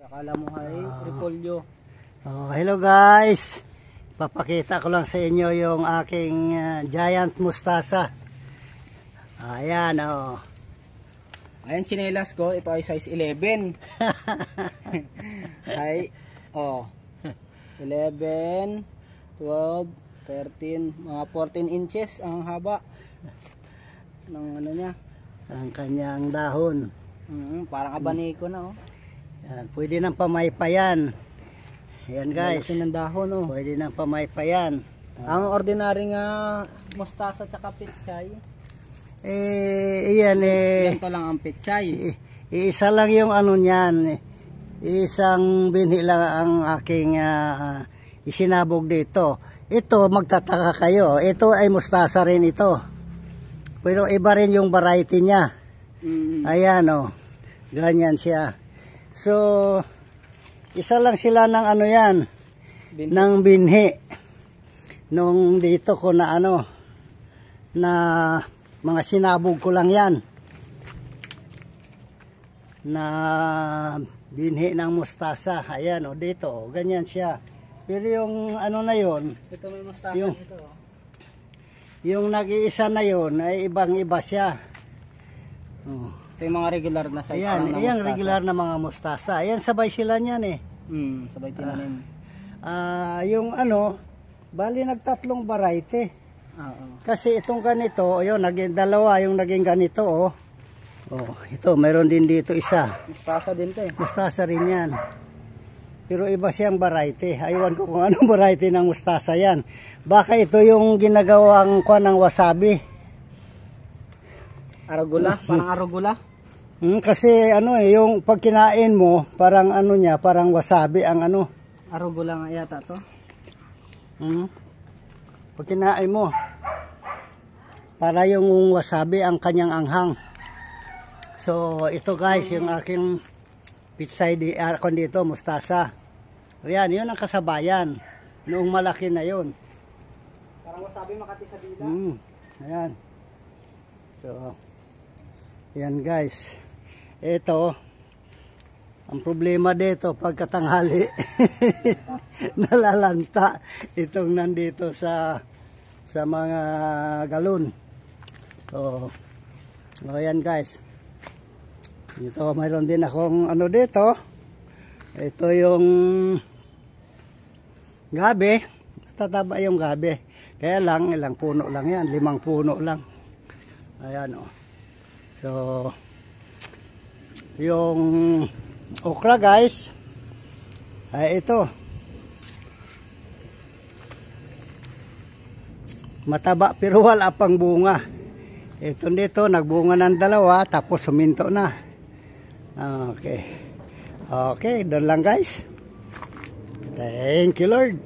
Akala mo ay repolyo. Hello guys, papakita ko lang sa inyo yung aking giant mustasa. Ayan Ayan, chinelas ko, ito ay size 11. Ay 11, 12, 13, mga 14 inches ang haba ng ano niya, ang kanyang dahon. Parang abaniko na Yan, pwede nang pamaypayan. Yan guys, malaki ng dahon pwede nang pamaypayan. Ang ordinary nga mustasa tsaka pechay, ganito lang ang pechay. Isa lang yung ano niyan. Isang binhi lang ang aking isinabog dito. Ito, magtataka kayo, ito ay mustasa rin ito, pero iba rin yung variety niya. Ayan ganyan siya. So isa lang sila ng ano yan, binhi. Ng binhi nung dito ko na na mga sinabog ko lang yan na binhi ng mustasa. Ayan dito ganyan siya. Pero yung ano na yon, ito may mustasa yung, nito yung nag-iisa na yon ay ibang iba siya. Ito yung mga regular na size. Ayan, regular na mga mustasa. Ayan, sabay sila niyan sabay tinanim. Yung bali nagtatlong variety. Kasi itong ganito, ayun, naging dalawa yung naging ganito ito, mayroon din dito isa. Mustasa din to Mustasa rin yan. Pero iba siyang variety. Aywan ko kung anong variety ng mustasa yan. Baka ito yung ginagawang kuwan ng wasabi. Arugula, parang arugula. Kasi yung pag kinain mo, parang niya, parang wasabi ang Arugula nga yata to. Pag kinain mo, para yung wasabi ang kanyang anghang. So ito guys, yung aking pitsay dito, mustasa. Ayan, yun ang kasabayan. Noong malaki na yun. Parang wasabi Makati sa dila. Ayan. So yan guys, ito ang problema dito pagkatanghali nalalanta itong nandito sa mga galon. So yan guys, ito mayroon din akong dito. Ito yung gabi, tataba yung gabi, kaya lang ilang puno lang yan, 5 puno lang. Ayan So, yung okra guys, ay ito. Mataba pero wala pang bunga. Ito dito, nagbunga ng 2, tapos suminto na. Okay, doon lang guys. Thank you Lord.